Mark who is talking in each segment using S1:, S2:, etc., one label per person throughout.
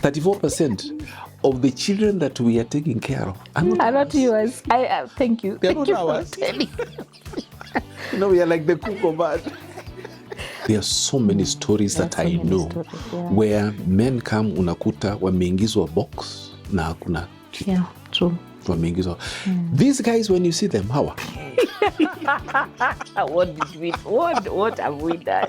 S1: 34% of the children that we are taking care of are not
S2: yours. Thank you.
S1: They're
S2: Thank
S1: not
S2: you
S1: ours.
S2: for telling.
S1: We are like the cuckoo bird. There are so many stories that I know where men come, unakuta wameingizwa box na hakuna kitu.
S2: Yeah, true.
S1: Wameingizwa. These guys, when you see them, how?
S2: What have we done?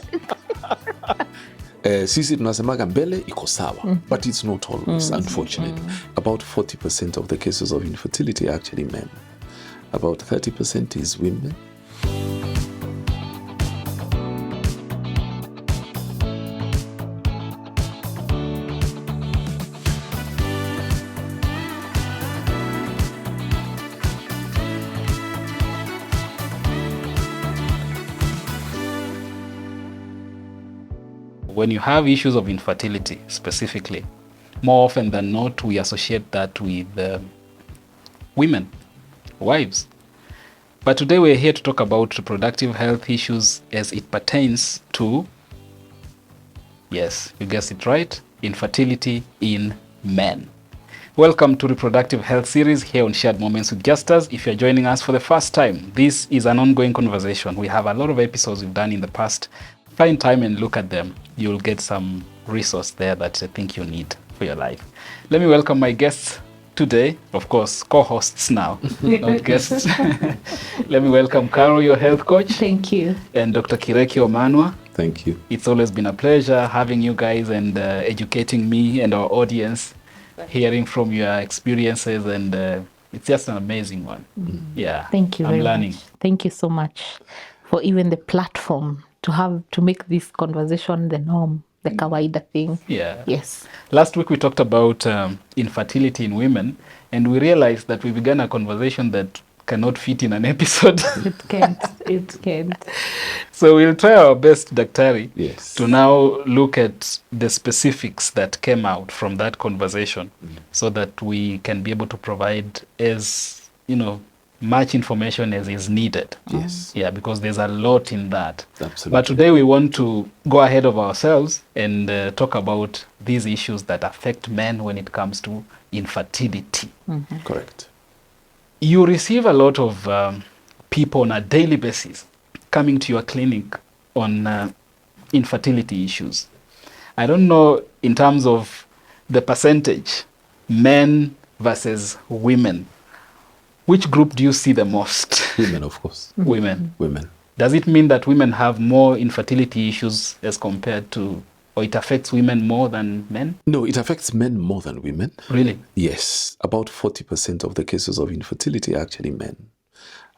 S1: Sisi tunasemaga mbele iko sawa, but it's not always, unfortunately. About 40% of the cases of infertility are actually men. About 30% is women.
S3: When you have issues of infertility specifically, more often than not, we associate that with women, wives. But today we're here to talk about reproductive health issues as it pertains to, yes, you guessed it right, infertility in men. Welcome to Reproductive Health series here on Shared Moments with Justas. If you're joining us for the first time, this is an ongoing conversation. We have a lot of episodes we've done in the past. Find time and look at them. You'll get some resource there that I think you need for your life. Let me welcome my guests today, of course, co-hosts now, not guests. Let me welcome Carol, your health coach.
S2: Thank you.
S3: And Dr. Kireki Omanwa.
S1: Thank you.
S3: It's always been a pleasure having you guys and educating me and our audience, hearing from your experiences, and it's just an amazing one. Yeah.
S2: Thank you
S3: I'm
S2: very
S3: learning.
S2: much. Thank you so much for even the platform to make this conversation the norm, the kawaida thing.
S3: Yeah.
S2: Yes.
S3: Last week we talked about infertility in women, and we realized that we began a conversation that cannot fit in an episode.
S2: It can't. It can't.
S3: So we'll try our best, Daktari,
S1: Yes,
S3: to now look at the specifics that came out from that conversation, so that we can be able to provide as, much information as is needed.
S1: Yes.
S3: Yeah, because there's a lot in that.
S1: Absolutely.
S3: But today we want to go ahead of ourselves and talk about these issues that affect men when it comes to infertility.
S1: Correct.
S3: You receive a lot of people on a daily basis coming to your clinic on infertility issues. I don't know in terms of the percentage, men versus women. Which group do you see the most?
S1: Women, of course.
S3: Women.
S1: Women.
S3: Does it mean that women have more infertility issues as compared to, or it affects women more than men?
S1: No, it affects men more than women.
S3: Really?
S1: Yes. About 40% of the cases of infertility are actually men.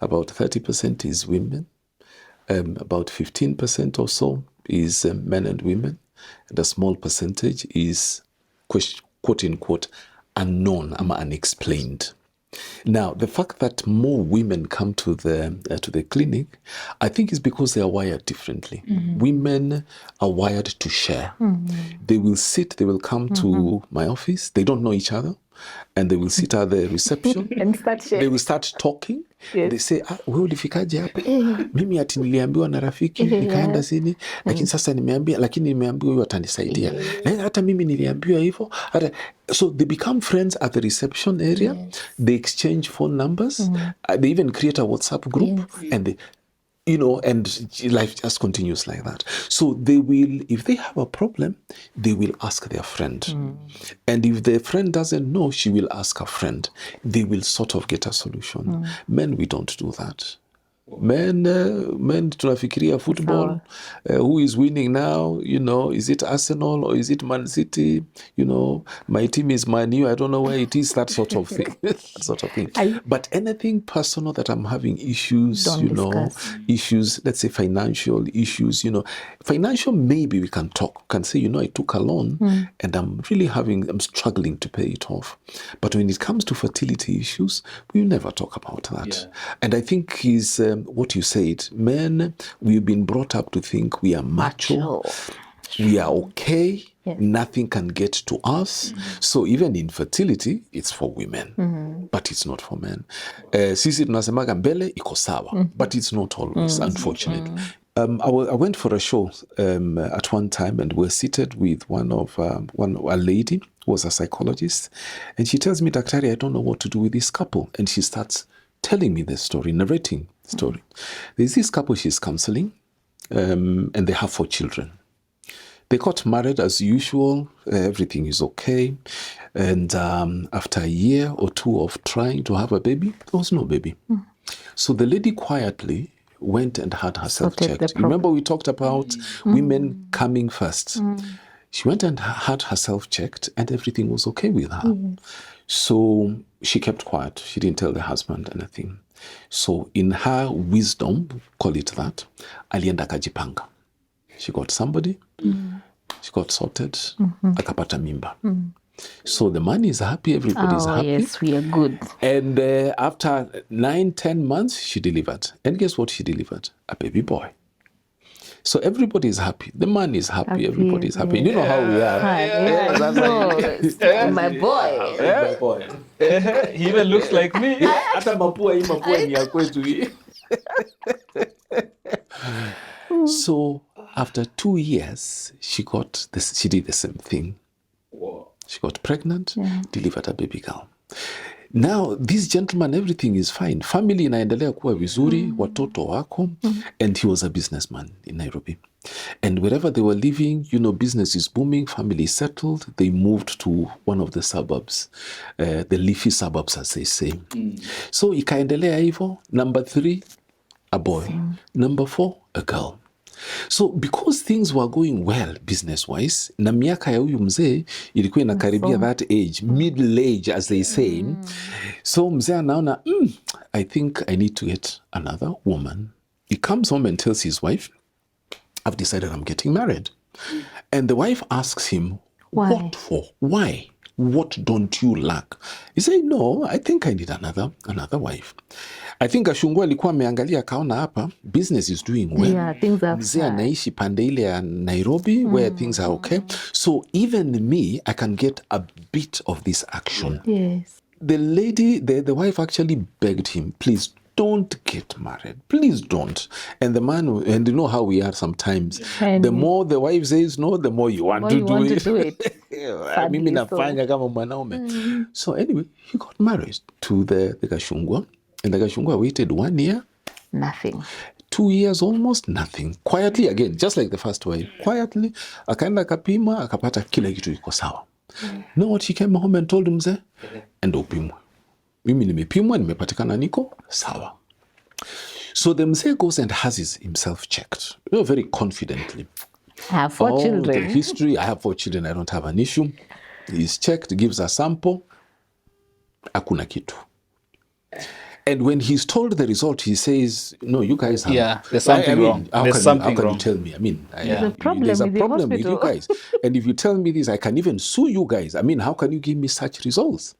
S1: About 30% is women. About 15% or so is men and women. And a small percentage is, quote unquote, unknown, unexplained. Now, the fact that more women come to the clinic, I think is because they are wired differently. Women are wired to share. They will come to my office. They don't know each other. And they will sit at the reception.
S2: And start sharing.
S1: They will start talking.
S2: Yes.
S1: They say, wewe ulifikaje hapa? Mimi ati niliambiwa na rafiki, nikaenda sini, lakini sasa nimeambiwa huyu atanisaidia. Na hata mimi niliambiwa hivyo. So they become friends at the reception area. Yes. They exchange phone numbers. They even create a WhatsApp group. Yes. And and life just continues like that. So they will, if they have a problem, they will ask their friend. And if their friend doesn't know, she will ask her friend. They will sort of get a solution. Men, we don't do that. Men tunafikiria football. Who is winning now? Is it Arsenal or is it Man City? My team is Man U. I don't know where it is. That sort of thing. But anything personal that I'm having issues,
S2: discuss.
S1: Issues, let's say financial issues, financial, maybe we can talk. Can say, I took a loan and I'm struggling to pay it off. But when it comes to fertility issues, we never talk about that. Yeah. And I think is what you said, men, we've been brought up to think we are macho. We are okay. Yes. Nothing can get to us. So even infertility, it's for women, but it's not for men. Sisi tunasemaga mbele iko sawa, but it's not always, unfortunately. I went for a show at one time, and we're seated with a lady who was a psychologist, and she tells me, Daktari, I don't know what to do with this couple. And she starts telling me the story, narrating the story. There's this couple she's counseling, and they have 4 children. They got married as usual. Everything is okay. And after a year or 2 of trying to have a baby, there was no baby. So the lady quietly went and had herself checked. Remember we talked about women coming first. She went and had herself checked, and everything was okay with her. So she kept quiet. She didn't tell the husband anything. So in her wisdom, call it that, alienda kajipanga. She got somebody, she got sorted, akapata mimba. So the man is happy, everybody's happy.
S2: Yes, we are good.
S1: And after 9-10 months, she delivered. And guess what she delivered? A baby boy. So everybody's happy. The man is happy, everybody's happy. You know how we are.
S2: My boy.
S1: My boy.
S3: He even looks like me.
S1: Hata mapua ni ya kwetu hii. So after 2 years, she did the same thing. She got pregnant, delivered a baby girl. Now, this gentleman, everything is fine. Family inaendelea kuwa vizuri, watoto wako, and he was a businessman in Nairobi. And wherever they were living, business is booming, family is settled. They moved to one of the suburbs, the leafy suburbs, as they say. So, ikaendelea hivyo. Number 3, a boy. Number 4, a girl. So because things were going well business-wise, na miaka ya huyu mzee ilikuwa inakaribia that age, middle age as they say. So mzee anaona, I think I need to get another woman. He comes home and tells his wife, I've decided I'm getting married. And the wife asks him, what for? Why? What don't you lack? He said, no, I think I need another wife. I think Ashungwa alikuwa ameangalia akaona hapa, business is doing well.
S2: Yeah, things are
S1: mzee anaishi pande ile ya Nairobi where things are okay. So even me, I can get a bit of this action.
S2: Yes.
S1: The lady, the wife actually begged him, please don't get married. Please don't. And the man, and you know how we are sometimes. And the more the wife says no, the more you want to do it. Mimi nafanya kama mwanaume. So anyway, he got married to the Gashungwa. And the Gashungwa waited 1 year.
S2: Nothing.
S1: 2 years, almost nothing. Quietly again, just like the first wife. Quietly, akaenda akapima, akapata kila kitu iko sawa. Know what she came home and told him, mzee? Enda upimwe. Mimi nimepimwa, nimepatikana niko sawa. So the mzee goes and has himself checked. Very confidently.
S2: I have 4 children.
S1: The history, I have 4 children, I don't have an issue. He's checked, gives a sample. Hakuna kitu. And when he's told the result, he says, no, you guys have...
S3: there's something wrong.
S1: How can you tell me? I mean,
S2: there's a problem
S1: with you guys. And if you tell me this, I can even sue you guys. I mean, how can you give me such results?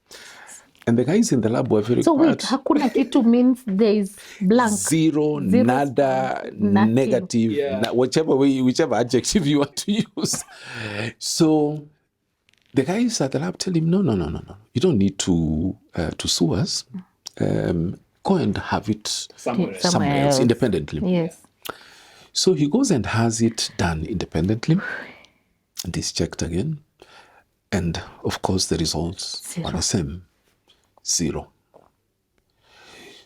S1: And the guys in the lab were very quiet.
S2: So wait, hakuna kitu means there is blank.
S1: Zero, nada,
S2: nothing.
S1: Negative, whichever adjective you want to use. So the guys at the lab tell him, no. You don't need to sue us. Go and have it somewhere else independently.
S2: Yes.
S1: So he goes and has it done independently. And he's checked again. And of course the results are the same. 0.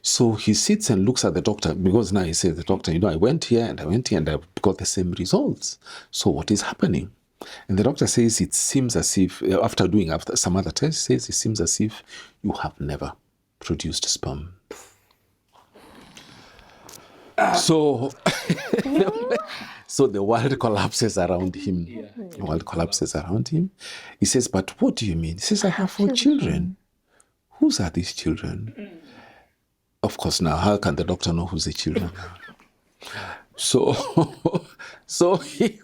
S1: So he sits and looks at the doctor, because now he says, the doctor, I went here and I got the same results. So what is happening? And the doctor says, it seems as if, after some other tests, says it seems as if you have never produced sperm. So the world collapses around him. The world collapses around him. He says, but what do you mean? He says, I have 4 children. Whose are these children? Of course, now, how can the doctor know who's the children? So he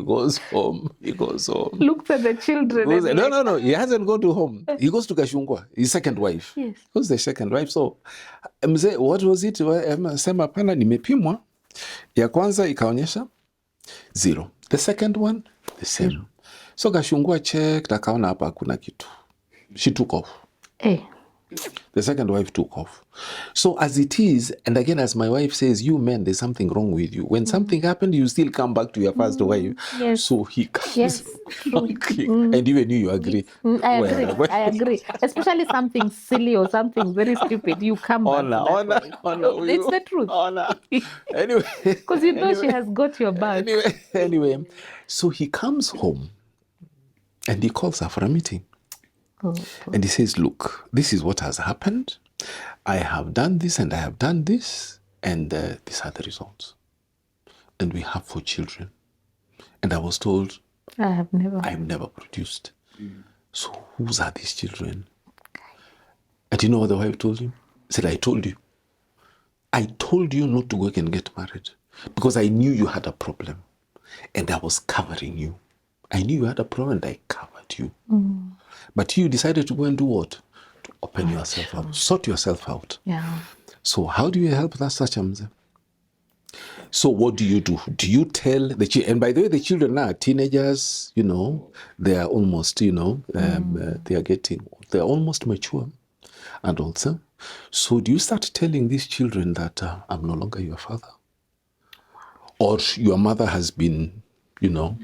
S1: goes home.
S2: Looks at the children.
S1: No. He hasn't gone to home. He goes to Gashungwa, his second wife.
S2: Yes.
S1: Who's the second wife? So, mzee, what was it? Sema pana nimepimwa. Ya kwanza ikaonyesha 0. The second one, the same. So Gashungwa checked, akaona hapa hakuna kitu. She took off.
S2: Hey.
S1: The second wife took off. So as it is, and again, as my wife says, you men, there's something wrong with you. When something happened, you still come back to your first wife.
S2: Yes.
S1: So he comes.
S2: Yes, true.
S1: And even you agree.
S2: I agree.
S1: Well,
S2: I agree. Especially something silly or something very stupid, you come back to that wife. It's the truth.
S1: Anyway.
S2: Because you know she has got your back.
S1: Anyway, so he comes home and he calls her for a meeting. And he says, look, this is what has happened. I have done this and I have done this. And these are the results. And we have 4 children. And I was told,
S2: I have
S1: never produced. So whose are these children? And you know what the wife told him? She said, I told you. I told you not to go and get married. Because I knew you had a problem. And I was covering you. I knew you had a problem and I covered you. But you decided to go and do what? To open yourself out. Sort yourself out.
S2: Yeah.
S1: So how do you help that such a? So what do you do? Do you tell the children? And by the way, the children are teenagers, you know, they are almost, you know, they're almost mature adults. So do you start telling these children that I'm no longer your father? Or your mother has been, you know.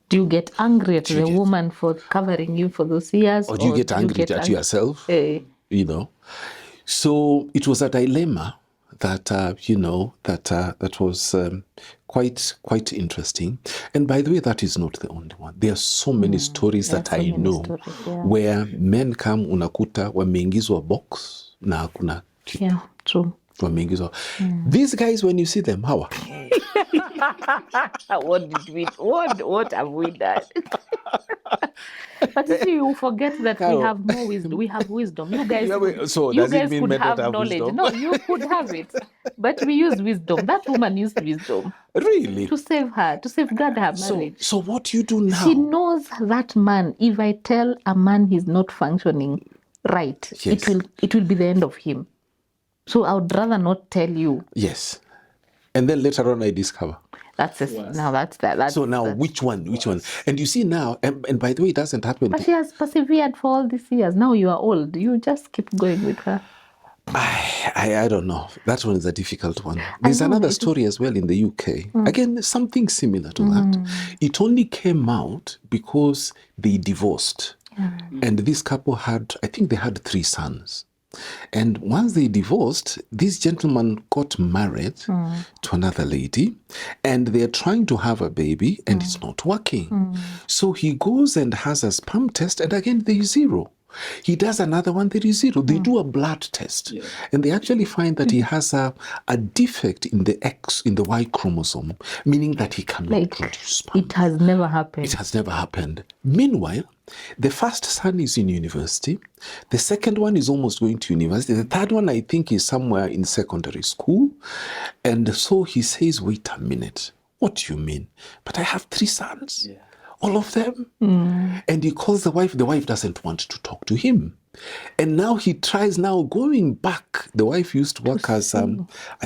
S2: Do you get angry at the woman for covering you for those years?
S1: Or do you get angry at yourself? You know. So it was a dilemma that, you know, that was quite interesting. And by the way, that is not the only one. There are so many stories that I know where men come unakuta wameingizwa box na hakuna kitu.
S2: Yeah, true.
S1: Wameingizwa. These guys, when you see them, how?
S2: What have we done? But you see, you forget that we have more wisdom. We have wisdom. You guys, you guys could have knowledge. Wisdom? No, you could have it. But we used wisdom. That woman used wisdom.
S1: Really?
S2: To save her, to safeguard her marriage.
S1: So what you do now?
S2: She knows that man, if I tell a man he's not functioning right, it will be the end of him. So I would rather not tell you.
S1: Yes. And then later on I discover.
S2: That's it. Now that's that.
S1: So now which one? And you see now, and by the way, it doesn't happen.
S2: But she has persevered for all these years. Now you are old. You just keep going with her.
S1: I don't know. That one is a difficult one. There's another story as well in the UK. Again, something similar to that. It only came out because they divorced. And this couple had, I think they had 3 sons. And once they divorced, this gentleman got married to another lady, and they're trying to have a baby, and it's not working. So he goes and has a sperm test, and again, there is 0. He does another one, there is 0. They do a blood test, and they actually find that he has a defect in the Y chromosome, meaning that he cannot produce sperm.
S2: It has never happened.
S1: It has never happened. Meanwhile, the first son is in university. The second one is almost going to university. The third one, I think, is somewhere in secondary school. And so he says, wait a minute. What do you mean? But I have 3 sons. Yeah. All of them. And he calls the wife. The wife doesn't want to talk to him. And now he tries going back. The wife used to work as, I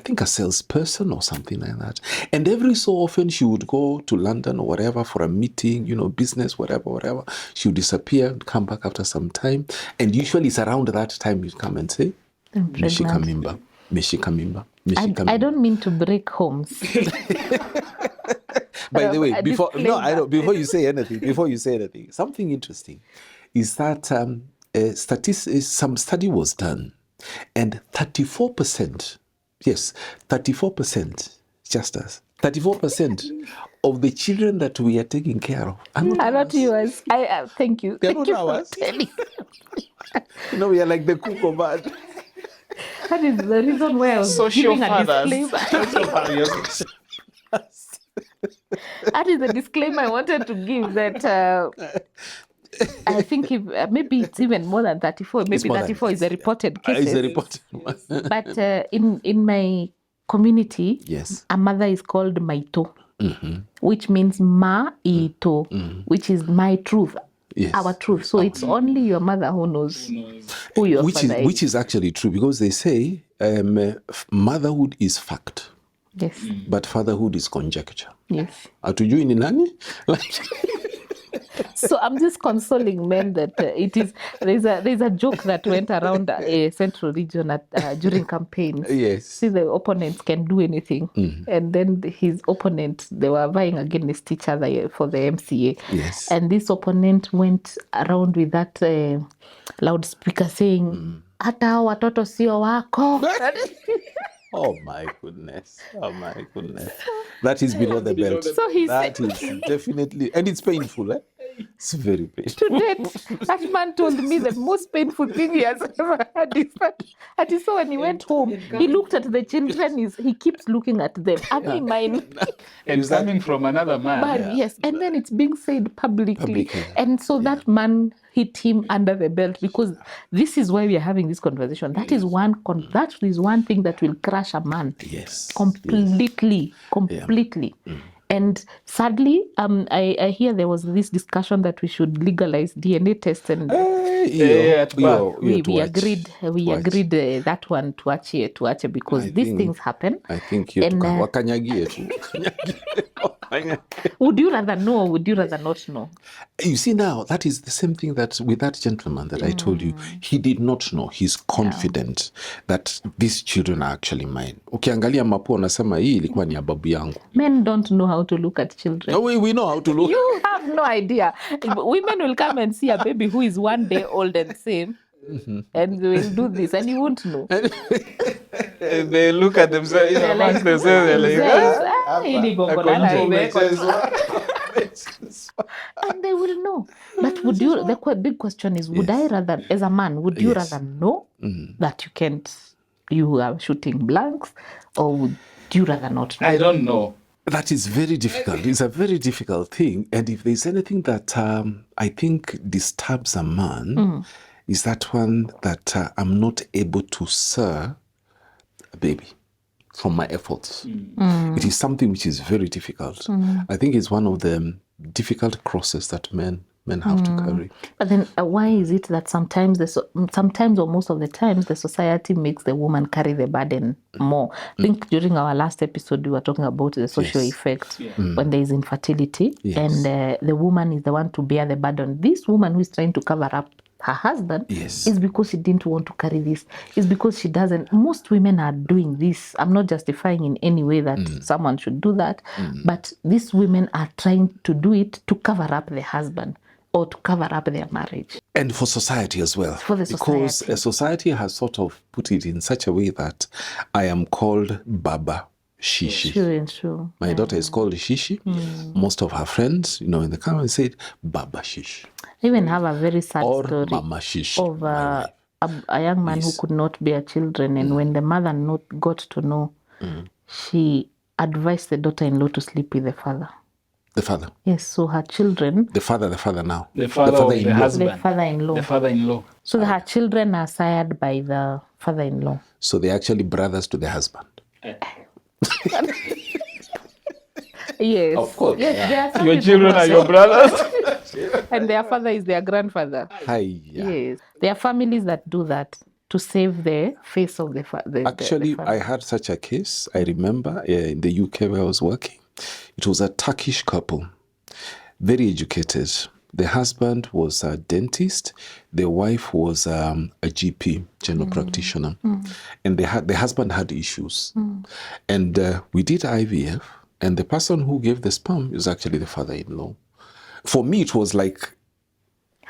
S1: think, a salesperson or something like that. And every so often she would go to London or whatever for a meeting, you know, business, whatever. She would disappear, come back after some time. And usually it's around that time you come and say, Meshikamimba.
S2: I don't mean to break homes.
S1: By the way, before you say anything, something interesting is that some study was done, and 34%, just us, 34% of the children that we are taking care of are not
S2: yours. Thank you.
S1: They're not ours. You know, we are like the cuckoo bird.
S2: That is the reason why I was giving a disclaimer. That is the disclaimer I wanted to give, that I think maybe it's even more than 34. Maybe 34 is a reported case.
S1: It's a reported one.
S2: But in my community, a mother is called Maito, which means Ma-ito, which is my truth. Yes. Our truth. So it's only your mother who knows who your father is.
S1: Which is actually true, because they say motherhood is fact.
S2: Yes.
S1: But fatherhood is conjecture.
S2: Yes.
S1: Hatujui ni nani?
S2: So I'm just consoling men that there's a joke that went around a central region during campaigns.
S1: Yes.
S2: See, the opponents can do anything, and then his opponent, they were vying against each other for the MCA.
S1: Yes.
S2: And this opponent went around with that loudspeaker saying, "Hata hao watoto sio wako."
S1: Oh my goodness. That is below the belt.
S2: So
S1: that is definitely, and it's painful, eh? It's very painful.
S2: To date, that man told me the most painful thing he has ever had is that, and so when he went home, he looked at the children, he keeps looking at them. I mean, mine.
S3: And coming from another man.
S2: But yes, and then it's being said publicly. And so that man hit him under the belt, because this is why we are having this conversation. That is one thing that will crush a man.
S1: Yes.
S2: Completely.
S1: Yeah.
S2: And sadly, I hear there was this discussion that we should legalize DNA tests, and we agreed that one to ache because these things happen.
S1: I think you wakanyagie tu.
S2: Would you rather know or would you rather not know?
S1: You see, now that is the same thing that with that gentleman that I told you, he did not know. He's confident that these children are actually mine. Ukiangalia mapo nasema hii ilikuwa ni ya babu yangu.
S2: Men don't know how to look at children.
S1: No, we know how to look.
S2: You have no idea. Women will come and see a baby who is 1 day old and say, and they will do this, and you won't know.
S3: They look at themselves, amongst themselves, they're like,
S2: and they will know. But the big question is, would I rather, as a man, would you rather know that you are shooting blanks, or would you rather not know?
S3: I don't know.
S1: That is very difficult. It's a very difficult thing. And if there's anything that I think disturbs a man, is that one that I'm not able to serve a baby from my efforts. It is something which is very difficult. I think it's one of the difficult crosses that men have to carry.
S2: But then why is it that sometimes or most of the times the society makes the woman carry the burden more? I think during our last episode we were talking about the social effect when there is infertility, and the woman is the one to bear the burden. This woman who is trying to cover up her husband is because she didn't want to carry this. It's because she doesn't. Most women are doing this. I'm not justifying in any way that someone should do that, but these women are trying to do it to cover up the husband or to cover up their marriage.
S1: And for society as well.
S2: For the society.
S1: Because society has sort of put it in such a way that I am called Baba Shishi.
S2: True.
S1: My daughter is called Shishi. Most of her friends, in the car said Baba Shish.
S2: I even have a very sad story
S1: Mama Shish
S2: of a young man who could not bear children, and when the mother got to know, she advised the daughter-in-law to sleep with the father.
S1: The father?
S2: Yes, so her children...
S1: The father now.
S3: The father-in-law.
S2: The father-in-law.
S3: The father-in-law.
S2: So her children are sired by the father-in-law.
S1: So they're actually brothers to the husband.
S2: Yes.
S3: Of course.
S2: Yes,
S3: your children are your brothers.
S2: And their father is their grandfather. Yes. There are families that do that to save the face of the family.
S1: Actually, I had such a case. I remember in the UK where I was working. It was a Turkish couple, very educated. The husband was a dentist. The wife was a GP, general practitioner. And the husband had issues. And we did IVF. And the person who gave the sperm is actually the father-in-law. For me, it was like,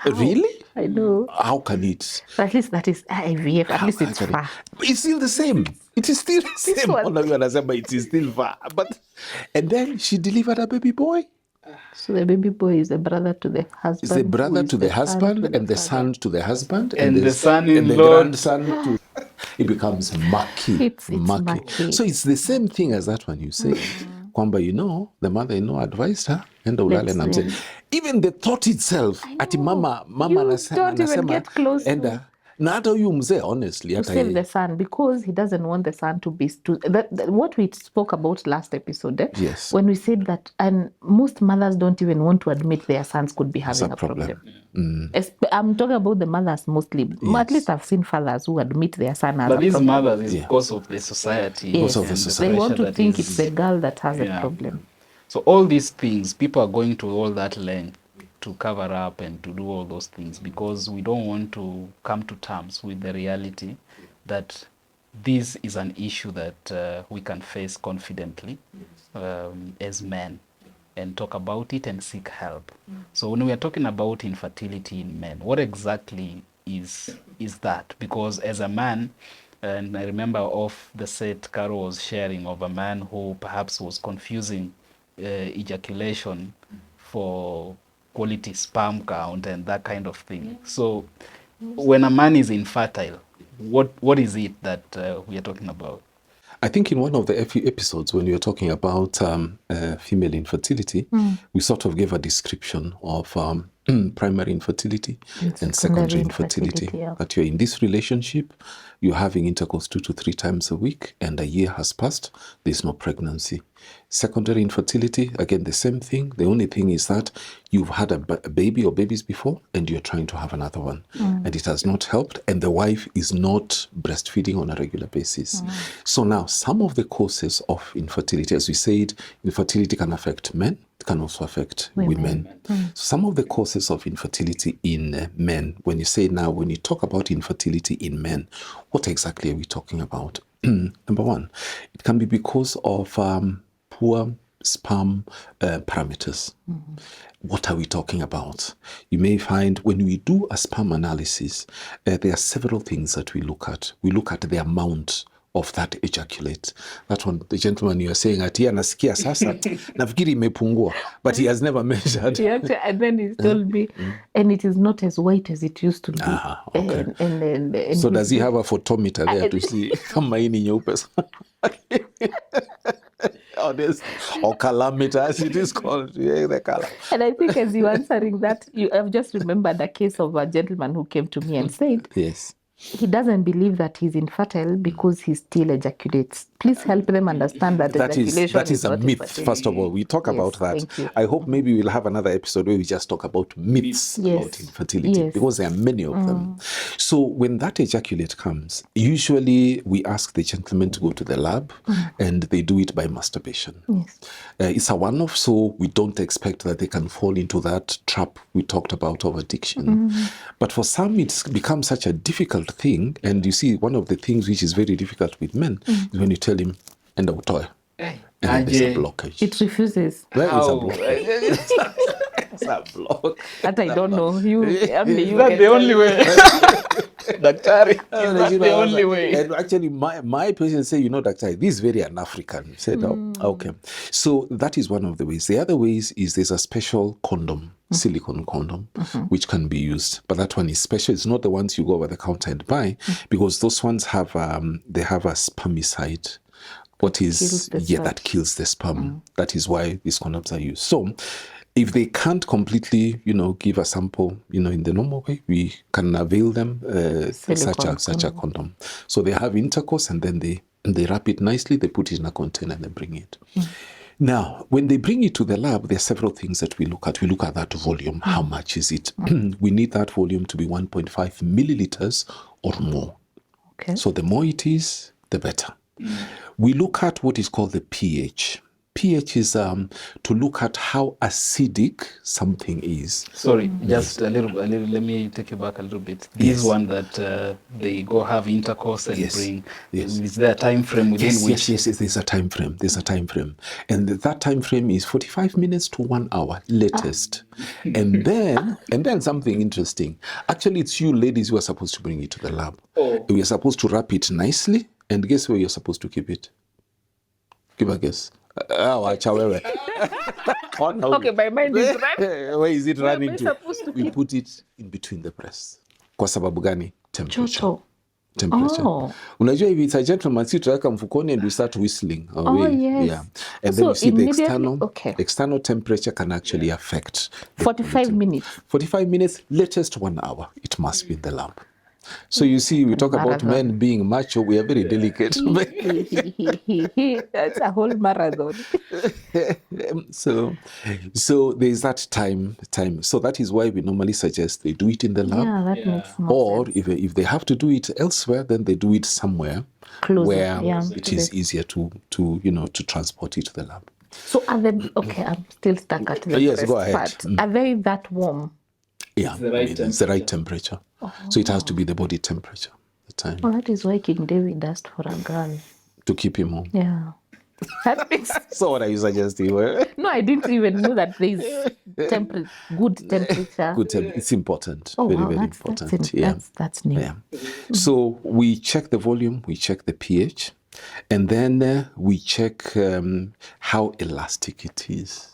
S1: really?
S2: I know.
S1: How can it?
S2: But at least that is IVF. At least it's far.
S1: It's still the same. It is still the same. It is still far. And then she delivered a baby boy.
S2: So the baby boy is the brother to the husband.
S1: It's the brother to the husband, and the son to the husband,
S3: and the son-in-law,
S1: and the grandson to. It becomes murky.
S2: It's murky.
S1: So it's the same thing as that one you say. Kwamba, the mother-in-law advised her, and even the thought itself, ati mama
S2: don't even get close to.
S1: Na hata huyu mzee, honestly,
S2: to save the son, because he doesn't want the son to be what we spoke about last episode.
S1: Yes.
S2: When we said that, and most mothers don't even want to admit their sons could be having a problem. I'm talking about the mothers mostly. Yes. At least I've seen fathers who admit their son has a problem. But
S3: these mothers is because of the society.
S2: Yes.
S1: Because of the society.
S2: They want to think it's the girl that has a problem.
S3: So all these things, people are going to all that length to cover up and to do all those things, because we don't want to come to terms with the reality that this is an issue that we can face confidently as men, and talk about it and seek help. So when we are talking about infertility in men, what exactly is that? Because as a man, and I remember off the set, Carol was sharing of a man who perhaps was confusing ejaculation for quality sperm count and that kind of thing. So when a man is infertile, what is it that we are talking about?
S1: I think in one of the episodes when we were talking about female infertility, we sort of gave a description of primary infertility and secondary infertility. That you're in this relationship, you're having intercourse 2 to 3 times a week, and a year has passed, there's no pregnancy. Secondary infertility, again, the same thing. The only thing is that you've had a baby or babies before, and you're trying to have another one, and it has not helped, and the wife is not breastfeeding on a regular basis. So now, some of the causes of infertility, as we said, infertility can affect men, it can also affect women. So some of the causes of infertility in men, when you talk about infertility in men, what exactly are we talking about? Number one, it can be because of poor sperm parameters. What are we talking about? You may find when we do a sperm analysis, there are several things that we look at. We look at the amount of that ejaculate. That one, the gentleman you are saying ati anasikia sasa, nafikiri imepungua, but he has never measured.
S2: And then he told me, and it is not as white as it used to be.
S1: Okay.
S2: And
S1: so does he have a photometer there to see kama hii ni nyeupe? Or colometer, as it is called. Yeah, the color.
S2: And I think as you answering that, I've just remembered a case of a gentleman who came to me and said,
S1: yes,
S2: he doesn't believe that he's infertile because he still ejaculates. Please help them understand that ejaculation
S1: is a myth.
S2: infertility.
S1: First of all, we talk about that. I hope maybe we'll have another episode where we just talk about myths about infertility, because there are many of them. So when that ejaculate comes, usually we ask the gentleman to go to the lab, and they do it by masturbation. It's a one-off, so we don't expect that they can fall into that trap we talked about of addiction. But for some, it's become such a difficult thing, and you see, one of the things which is very difficult with men is when you tell him, enda utoe. And there's a blockage.
S2: It refuses.
S1: There is a blockage. It's a block.
S2: That I don't know. Only you
S3: That's the only way. Daktari, that's the only way.
S1: And actually, my patients say, Daktari, this is very un-African. Said, okay. So that is one of the ways. The other ways is there's a special condom, silicone condom, which can be used. But that one is special. It's not the ones you go over the counter and buy, because those ones have they have a spermicide. That kills the sperm. That is why these condoms are used. So if they can't completely, give a sample, in the normal way, we can avail them such a condom. So they have intercourse, and then they wrap it nicely, they put it in a container, and they bring it. Now, when they bring it to the lab, there are several things that we look at. We look at that volume. How much is it? We need that volume to be 1.5 milliliters or more. Okay. So the more it is, the better. We look at what is called the pH. pH is to look at how acidic something is.
S3: Sorry, just a little. Let me take you back a little bit. This one that they go have intercourse and bring. Is there a time frame within which?
S1: Yes. There's a time frame. And that time frame is 45 minutes to 1 hour latest. And then something interesting. Actually, it's you ladies who are supposed to bring it to the lab. We are supposed to wrap it nicely, and guess where you're supposed to keep it? Give a guess. Okay,
S2: my mind is running.
S1: Where is it running to? We put it in between the breasts. Kwa sababu gani? Temperature. Unajua, if it's a gentleman, si tutaweka mfukoni and we start whistling away.
S2: Yes.
S1: And then you see the external temperature can actually affect
S2: 45 minutes.
S1: 45 minutes, latest 1 hour. It must be in the lab. So you see, we talk about men being macho, we are very delicate.
S2: That's a whole marathon.
S1: So there's that time. So that is why we normally suggest they do it in the lab.
S2: Yeah, that makes more sense.
S1: Or if they have to do it elsewhere, then they do it somewhere closer, where it is easier to transport it to the lab.
S2: So are they, okay, I'm still stuck at the
S1: Yes, go
S2: breast
S1: ahead.
S2: part. Are they that warm?
S1: Yeah, it's the right temperature. So it has to be the body temperature at the time.
S2: Well, that is why King David asked for a girl.
S1: To keep him warm.
S2: Yeah. That makes
S1: So what are you suggesting?
S2: No, I didn't even know that there's good temperature.
S1: It's important.
S2: Oh,
S1: very,
S2: wow,
S1: very
S2: that's
S1: important.
S2: that's new.
S1: Yeah. So we check the volume, we check the pH, and then we check how elastic it is.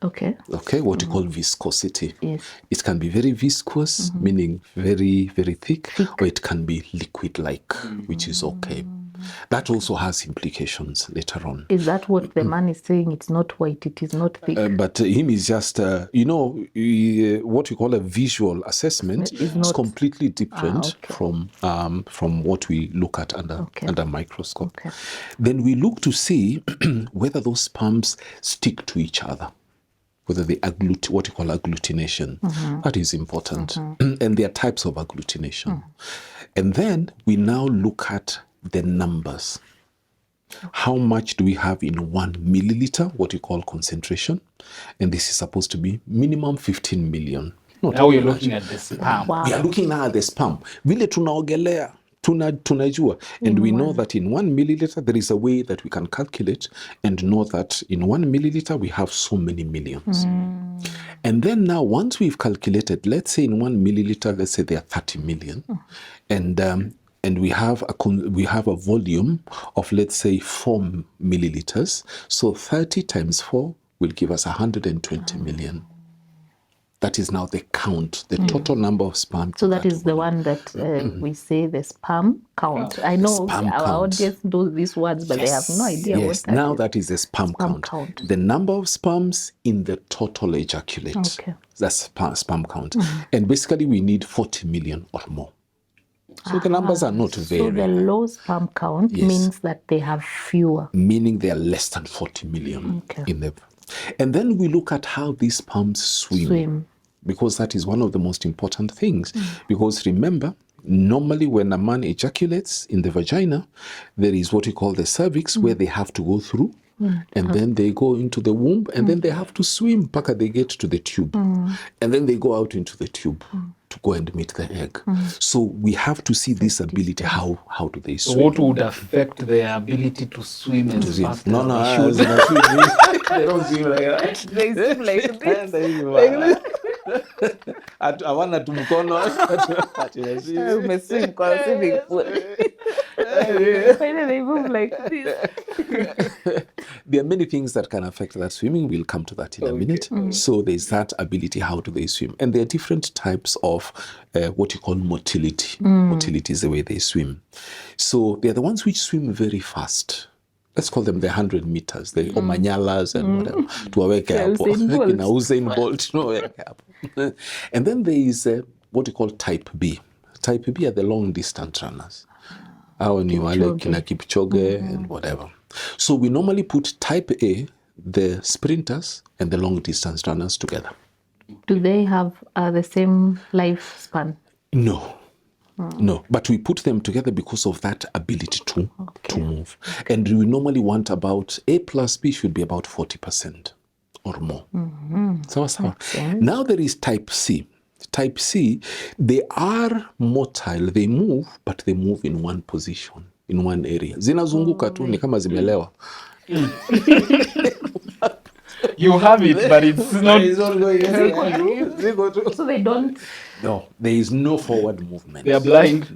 S2: Okay.
S1: Okay, what you call viscosity.
S2: Yes.
S1: It can be very viscous, meaning very, very thick, or it can be liquid-like, which is okay. That also has implications later on.
S2: Is that what the man is saying? It's not white, it is not thick.
S1: But him is just, what you call a visual assessment is completely different from what we look at under microscope. Okay. Then we look to see whether those sperms stick to each other, whether they what you call agglutination. That is important. And there are types of agglutination. And then we now look at the numbers. How much do we have in 1 milliliter, what you call concentration? And this is supposed to be minimum 15 million.
S3: Now we're looking at the sperm.
S2: Wow.
S1: We are looking now at the sperm. Vile tunaogelea, tunajua. And we know that in 1 milliliter, there is a way that we can calculate and know that in 1 milliliter, we have so many millions. And then now, once we've calculated, let's say in 1 milliliter, let's say there are 30 million. And we have a volume of, let's say, 4 milliliters. So 30 times 4 will give us 120 million. That is now the count, the total number of sperm.
S2: So that is the one that we say the sperm count. I know our audience knows these words, but they have no idea what that is.
S1: Now that is the sperm count. The number of sperms in the total ejaculate. Okay. That's sperm count. And basically we need 40 million or more. So the numbers are not very.
S2: So the low sperm count means that they have fewer.
S1: Meaning they are less than 40 million in them. And then we look at how these sperms swim. Because that is one of the most important things. Because remember, normally when a man ejaculates in the vagina, there is what we call the cervix where they have to go through. And then they go into the womb and then they have to swim mpaka they get to the tube. And then they go out into the tube to go and meet the egg. So we have to see this ability. How do they swim?
S3: So what would affect their ability to swim as fast
S1: No,
S3: as they should?
S1: they don't swim like that.
S2: They swim like this.
S1: Hawana tu mkono.
S2: Umeswim kwa swimming pool. Why do they move like this?
S1: There are many things that can affect that swimming. We'll come to that in a minute. So there's that ability. How do they swim? And there are different types of what you call motility. Motility is the way they swim. So they're the ones which swim very fast. Let's call them the 100 meters, the Omanyalas and whatever. Tuwaweke hapo. Kina Usain Bolt. Tuwaweke hapo. And then there is what you call type B. Type B are the long distance runners. Hao ni wale kina Kipchoge and whatever. So we normally put type A, the sprinters and the long distance runners together.
S2: Do they have the same lifespan?
S1: No. No, but we put them together because of that ability to move. And we normally want about A plus B should be about 40% or more. So now there is type C. Type C, they are motile, they move, but they move in one position, in one area. Zinazunguka tu ni kama zimelewa.
S3: You have it, but it's not.
S2: So they don't.
S1: No, there is no forward movement.
S3: They are blind.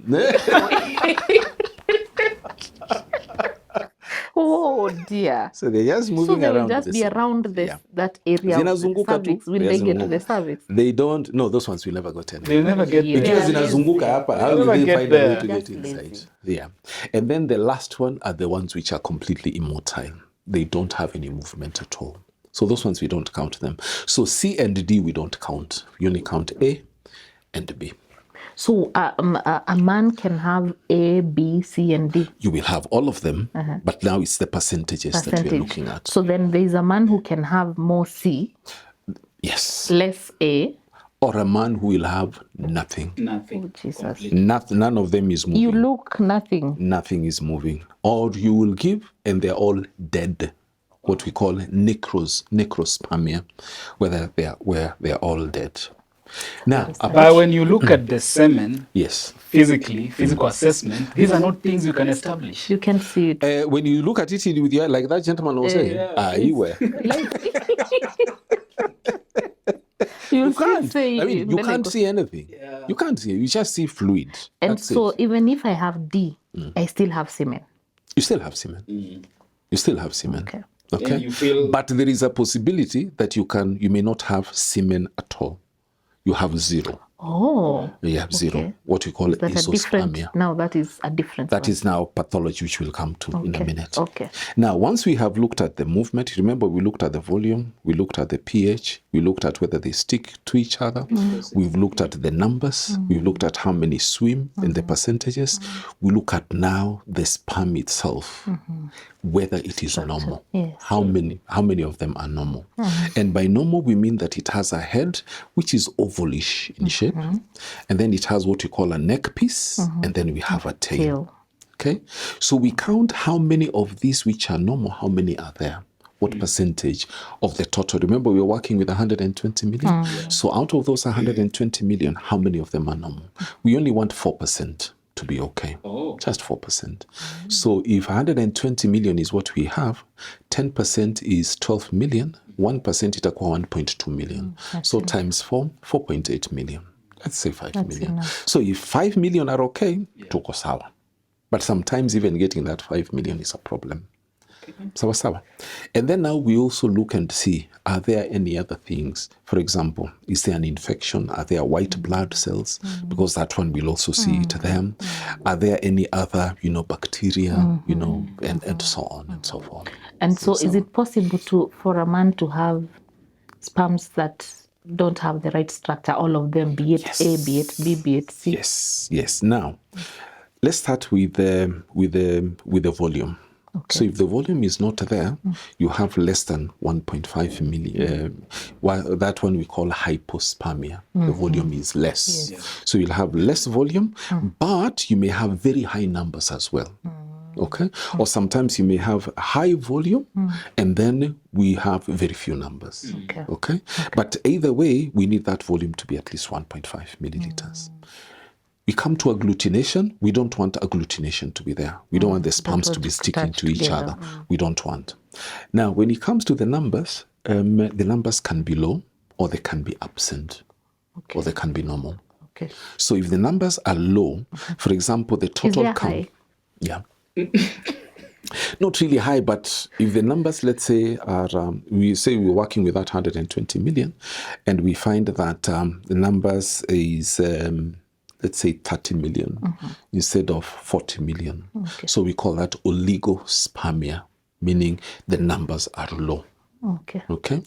S2: Oh dear.
S1: So they're just moving around.
S2: So they'll just be around this, that area of the cervix. Will they get to the cervix?
S1: They don't. No, those ones will never go to
S3: They'll never get there.
S1: Because zinazunguka hapa, how will they find a way to get
S2: Just
S1: inside?
S2: lazy.
S1: Yeah. And then the last one are the ones which are completely immotile. They don't have any movement at all. So those ones, we don't count them. So C and D, we don't count. We only count A and B.
S2: So a man can have A, B, C, and D.
S1: You will have all of them, but now it's the percentages that we're looking at.
S2: So then there's a man who can have more C.
S1: Yes.
S2: Less A.
S1: Or a man who will have nothing.
S3: Nothing.
S2: Oh, Jesus.
S1: None of them is moving.
S2: You look nothing.
S1: Nothing is moving. Or you will give and they're all dead. what we call necrospermia, where they're all dead. Now,
S3: but when you look at the semen,
S1: yes,
S3: physical assessment, these are not things you can establish.
S2: You can see it.
S1: When you look at it with your, like that gentleman was saying, you were. You can't.
S2: Say,
S1: I mean, you can't see anything. Yeah. You can't see. You just see fluid.
S2: And
S1: that's
S2: so
S1: it.
S2: even if I have D, I still have semen.
S1: You still have semen. You still have semen.
S2: Okay.
S1: Okay.
S3: You feel...
S1: But there is a possibility that you may not have semen at all. You have zero.
S2: Oh.
S1: You have zero.
S2: Okay.
S1: What we call isospermia.
S2: Now that is a different
S1: That is now pathology, which we'll come to in a minute.
S2: Okay.
S1: Now, once we have looked at the movement, remember we looked at the volume, we looked at the pH, we looked at whether they stick to each other, we've looked at the numbers, we've looked at how many swim and the percentages. We look at now the sperm itself, whether it is normal.
S2: Yes.
S1: How many of them are normal? And by normal, we mean that it has a head, which is ovalish in shape, and then it has what we call a neck piece, and then we have a tail. Okay, so we count how many of these which are normal, how many are there, what percentage of the total. Remember, we're working with 120 million. So out of those 120 million, how many of them are normal? We only want 4% to be okay. Just 4%. So if 120 million is what we have, 10% is 12 million, 1% itakuwa 1.2 million. So times 4, 4.8 million. Let's say 5 million. Enough. So if 5 million are okay, tuko sawa. But sometimes even getting that 5 million is a problem. Sawa sawa. And then now we also look and see, are there any other things? For example, is there an infection? Are there white blood cells? Because that one we'll also see it there. Are there any other, bacteria, and so on and so forth.
S2: And so is it possible for a man to have sperms that don't have the right structure, all of them, be it A, be it B, be it C?
S1: Yes. Now, let's start with the volume. Okay. So if the volume is not there, you have less than 1.5 million. That one we call hypospermia. The volume is less. Yes. So you'll have less volume, but you may have very high numbers as well. Okay? Or sometimes you may have high volume, and then we have very few numbers. Okay? But either way, we need that volume to be at least 1.5 milliliters. We come to agglutination. We don't want agglutination to be there. We don't want the sperms to be sticking to each other. We don't want. Now, when it comes to the numbers can be low, or they can be absent, or they can be normal. Okay. So if the numbers are low, for example, the total count. High? Yeah. Not really high, but if the numbers, let's say, are, we say we're working with that 120 million, and we find that the numbers is, let's say, 30 million instead of 40 million. Okay. So we call that oligospermia, meaning the numbers are low. Okay.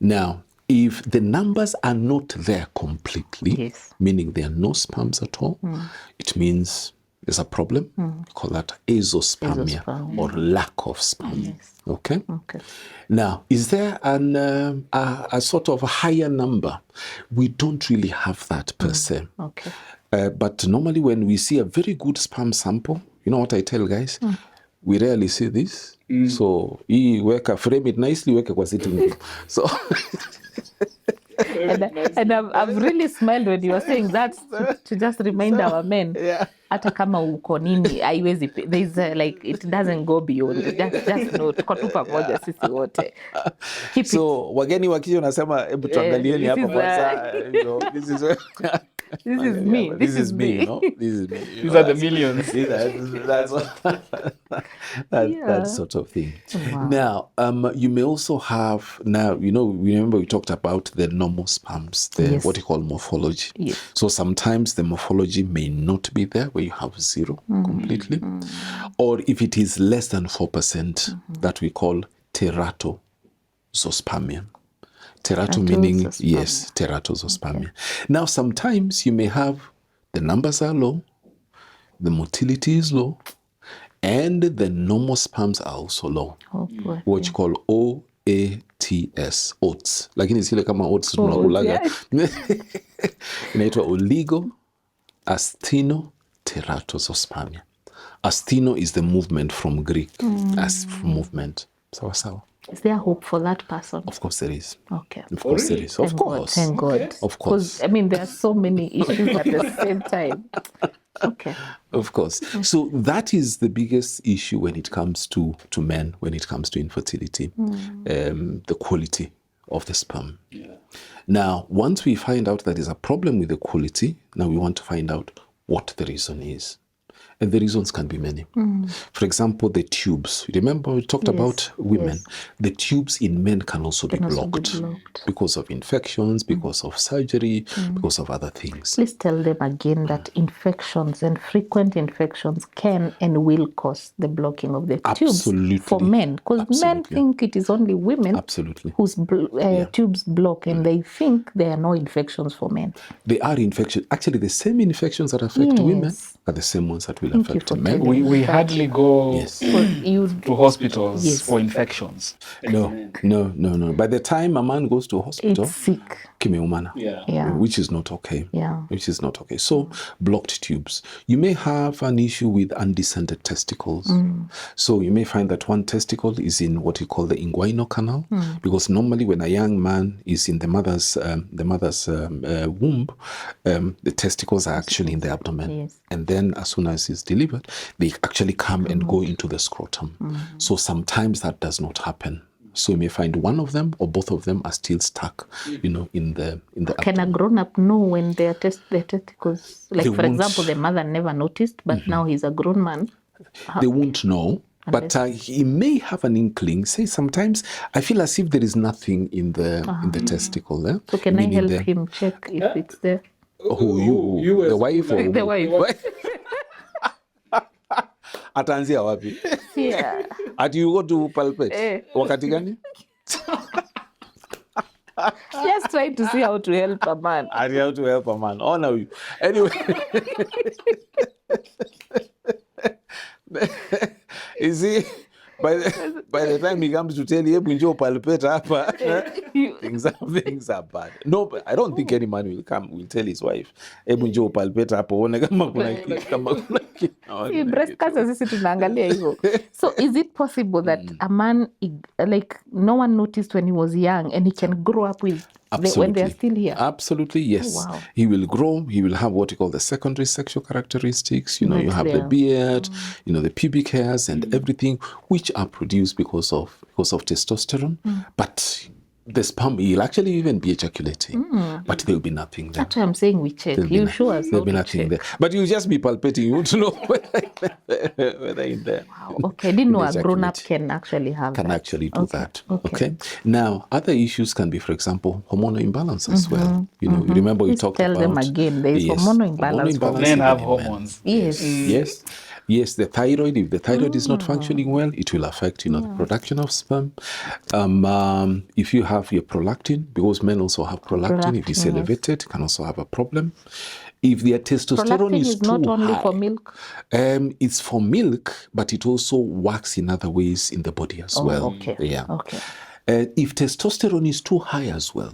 S1: Now, if the numbers are not there completely, meaning there are no sperms at all, it means there's a problem. We call that azoospermia, or lack of sperm. Okay. Now, is there a sort of a higher number? We don't really have that per se. Okay. But normally when we see a very good sperm sample, you know what I tell guys? We rarely see this. So, frame it nicely, weka kwa sitting room. So...
S2: and I've really smiled when you were saying that, to just remind our men, hata kama uko nini, haiwezi, there's like, it doesn't go beyond, just know, tuko tu pamoja sisi wote.
S1: So, wageni wakija unasema, hebu tuangalieni hapa kwanza,
S2: this is me.
S1: This is me. No? This is me.
S3: These are the millions.
S1: That sort of thing. Wow. Now, you may also have, remember we talked about the normal sperms, what you call morphology. Yes. So sometimes the morphology may not be there, where you have zero completely. Or if it is less than 4%, that we call teratozospermia. Terato meaning, teratozospermia. Now, sometimes you may have the numbers are low, the motility is low, and the normal sperms are also low. What you call OATS, oats. Lakini zile kama oats tunakulaga. Inaitwa oligoasthenoteratozospermia. Astheno is the movement from Greek, as movement. Sawa sawa.
S2: Is there hope for that person?
S1: Of course there is.
S2: Okay.
S1: Of course there is. Of course.
S2: Thank God.
S3: Okay.
S1: Of course.
S2: Because, I mean, there are so many issues at the same time. Okay.
S1: Of course. So that is the biggest issue when it comes to men, when it comes to infertility, the quality of the sperm.
S3: Yeah.
S1: Now, once we find out that there's a problem with the quality, now we want to find out what the reason is. And the reasons can be many. For example, the tubes. Remember we talked about women.
S2: Yes.
S1: The tubes in men can also be blocked because of infections, because of surgery, because of other things.
S2: Please tell them again that infections and frequent infections can and will cause the blocking of the tubes for men. Because men think it is only women whose tubes block, and they think there are no infections for men.
S1: There are infections. Actually, the same infections that affect women are the same ones that will affect men.
S3: We hardly go to hospitals for infections.
S1: No. By the time a man goes to a hospital,
S2: it's sick.
S1: Which is not okay. Which is not okay. So, blocked tubes. You may have an issue with undescended testicles. So you may find that one testicle is in what you call the inguinal canal, because normally when a young man is in the mother's womb, the testicles are actually in the abdomen, and then as soon as he's delivered, they actually come and go into the scrotum. So sometimes that does not happen. So you may find one of them or both of them are still stuck, in the
S2: Can abdomen. A grown-up know when their testicles, like for example, the mother never noticed, but now he's a grown man?
S1: They won't know. But he may have an inkling. Say sometimes I feel as if there is nothing in the testicle.
S2: So can I help him check if it's there?
S1: Who you the wife or
S2: the wife?
S1: Ataanzia wapi?
S2: Yeah.
S1: Ati you go to palpate? Wakati gani?
S2: Just trying to see how to help a man.
S1: How to help a man. Honor you. Anyway. You see, by the time he comes to tell you, things are bad. No, but I don't think any man will tell his wife,
S2: So is it possible that a man, like, no one noticed when he was young and he can grow up with when they're still here?
S1: Absolutely, yes.
S2: Oh, wow.
S1: He will grow, he will have what you call the secondary sexual characteristics. You have the beard, the pubic hairs and everything, which are produced because of testosterone. But the sperm will actually even be ejaculating, but there will be nothing there.
S2: That's why I'm saying we check. You sure us?
S1: There'll be nothing there. But you'll just be palpating. You won't know whether in there.
S2: Wow. Okay, I didn't know a grown-up can actually have
S1: that. Can actually do that. Okay. Now, other issues can be, for example, hormonal imbalance as well. You remember we talked about.
S2: Tell them again. There is hormonal imbalance.
S3: Men have hormones.
S1: Yes, the thyroid. If the thyroid is not functioning well, it will affect, the production of sperm. If you have your prolactin, because men also have prolactin, if it's elevated, can also have a problem. If their testosterone is too
S2: not only
S1: high,
S2: for milk?
S1: It's for milk, but it also works in other ways in the body as well.
S2: Okay.
S1: Yeah.
S2: Okay.
S1: If testosterone is too high as well,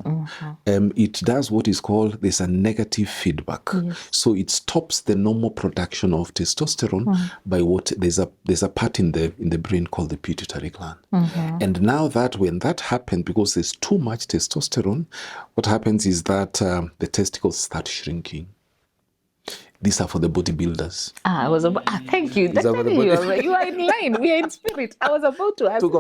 S1: it does what is called, there's a negative feedback.
S2: Yes.
S1: So it stops the normal production of testosterone by there's a part in the brain called the pituitary gland. And now when that happens, because there's too much testosterone, what happens is that the testicles start shrinking. These are for the bodybuilders.
S2: Thank you. You are in line. We are in spirit. I was about to ask you.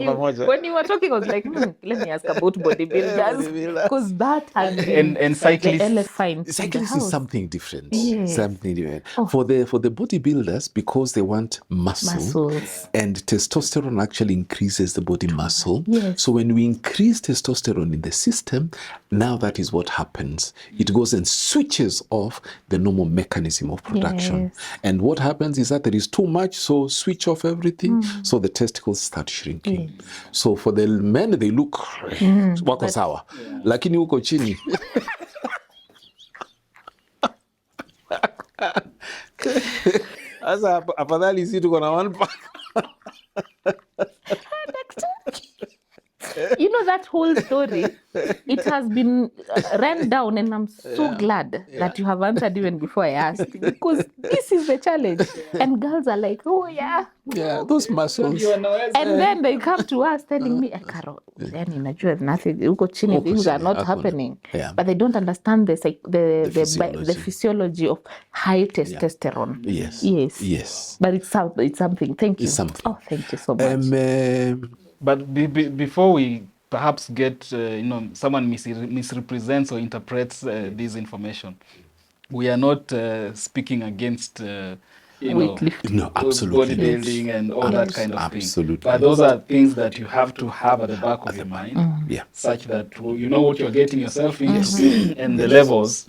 S2: When you were talking, I was like, let me ask about bodybuilders. Because that has been
S3: and cyclists.
S2: The elephant.
S1: Cyclists is something different.
S2: Yes.
S1: Something different. For the bodybuilders, because they want muscles. And testosterone actually increases the body muscle.
S2: Yes.
S1: So when we increase testosterone in the system, now that is what happens. It goes and switches off the normal mechanism of production.
S2: Yes.
S1: And what happens is that there is too much, so switch off everything, so the testicles start shrinking.
S2: Yes.
S1: So for the men, they look wako sawa, lakini uko chini. Asa afadhali si tuko na one pack.
S2: that whole story, it has been ran down, and I'm so glad that you have answered even before I asked, because this is the challenge. And girls are like, oh yeah,
S1: those muscles.
S2: And then they come to us telling me, Karo, yani najua nothing, uko chini, things are not happening. But they don't understand the physiology of high testosterone.
S1: Yes.
S2: But it's something. Thank you. Oh, thank you so much.
S3: But before we perhaps get, someone misrepresents or interprets this information, we are not speaking against,
S1: no, absolutely
S3: bodybuilding and all that kind of
S1: absolutely
S3: thing. But those are things that you have to have at the back of your mind, such that you know what you're getting yourself into and the levels.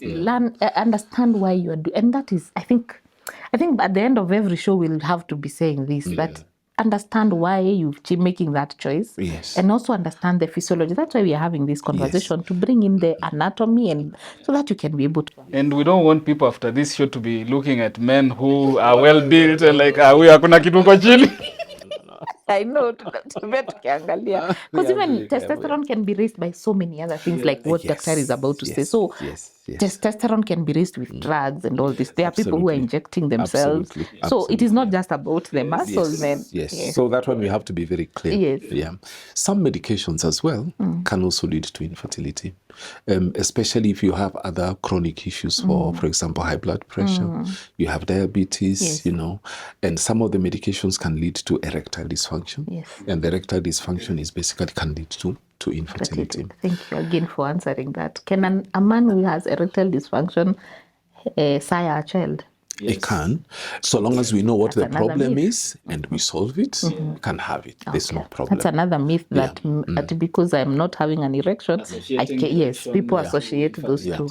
S2: Learn, understand why you are doing, and that is, I think at the end of every show we'll have to be saying this, that understand why you're making that choice, and also understand the physiology. That's why we are having this conversation, to bring in the anatomy, and so that you can be able to.
S3: And we don't want people after this show to be looking at men who are well built and like, we hakuna kitu kwa chini.
S2: I know, because even testosterone can be raised by so many other things, like what Dr. is about to say. So testosterone can be raised with drugs and all this. There are people who are injecting themselves. So it is not just about the muscles, then.
S1: So that one we have to be very clear. Some medications as well can also lead to infertility, especially if you have other chronic issues, for example, high blood pressure, you have diabetes, and some of the medications can lead to erectile dysfunction. And the erectile dysfunction is basically can lead to infertility.
S2: Thank you again for answering that. Can a man who has erectile dysfunction sire a child?
S1: It can, so long as we know what the problem is and we solve it, we can have it. There's no problem.
S2: That's another myth that because I'm not having an erection, people associate those two.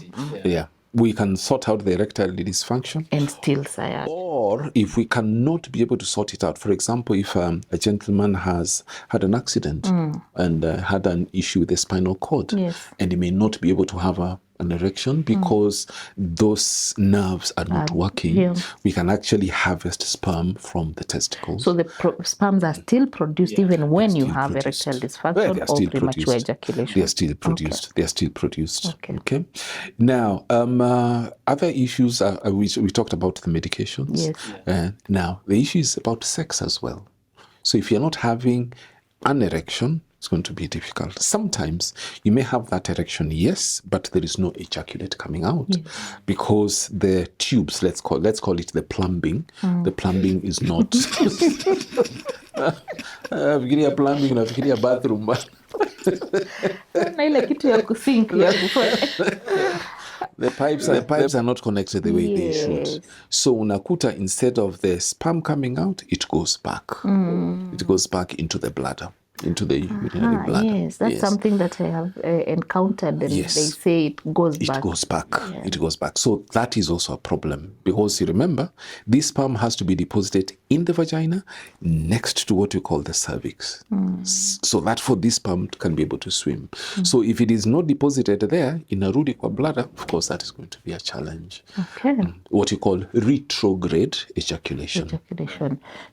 S1: We can sort out the erectile dysfunction
S2: and still sire.
S1: Or if we cannot be able to sort it out, for example, if a gentleman has had an accident and had an issue with the spinal cord, and he may not be able to have an erection because those nerves are not working, we can actually harvest sperm from the testicles.
S2: So the sperms are still produced even when you have erectile dysfunction or premature ejaculation?
S1: They are still produced. They are still produced. Okay. Now, other issues, we talked about the medications. Now, the issue is about sex as well. So if you're not having an erection, it's going to be difficult. Sometimes you may have that erection, but there is no ejaculate coming out because the tubes, let's call it the plumbing. The plumbing is not. Fikiria plumbing, nafikiria bathroom. The pipes are not connected the way they should. So unakuta, instead of the sperm coming out, it goes back. It goes back into the bladder. Into the urinary bladder.
S2: Yes, that's something that I have encountered, and they say it goes back.
S1: It goes back. So that is also a problem, because you remember, this sperm has to be deposited in the vagina next to what you call the cervix. So that for this sperm can be able to swim. So if it is not deposited there in a rudi kwa bladder, of course that is going to be a challenge. What you call retrograde ejaculation.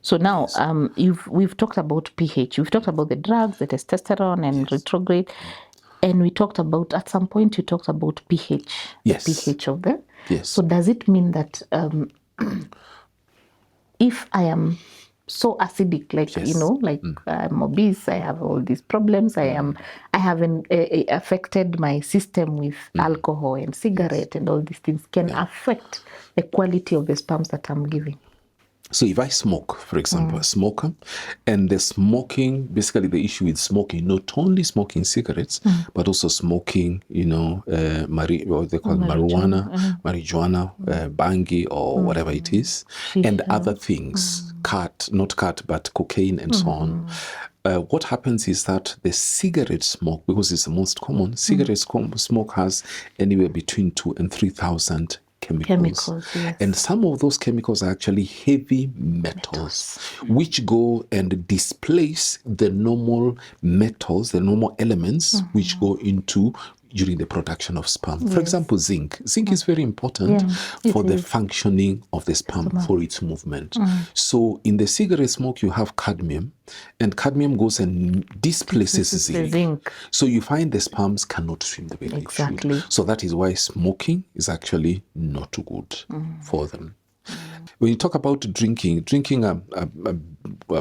S2: So now we've talked about pH. We've talked about the drugs, the testosterone and retrograde. And we talked about, at some point you talked about pH. The pH of them. So does it mean that if I am so acidic, like I'm obese, I have all these problems, I haven't affected my system with alcohol and cigarette and all these things, can affect the quality of the sperms that I'm giving?
S1: So if I smoke, for example, a smoker, and the smoking, basically the issue with smoking, not only smoking cigarettes, but also smoking, what they call marijuana, bangi, or whatever it is, and other things, but cocaine and so on. What happens is that the cigarette smoke, because it's the most common, cigarette smoke has anywhere between 2,000 and 3,000 chemicals. And some of those chemicals are actually heavy metals, which go and displace the normal metals, the normal elements, which go into during the production of sperm. For example, zinc. Zinc is very important for the functioning of the sperm, for its movement. So in the cigarette smoke, you have cadmium, and cadmium goes and displaces zinc. So you find the sperms cannot swim the way they should. So that is why smoking is actually not good for them. When you talk about drinking a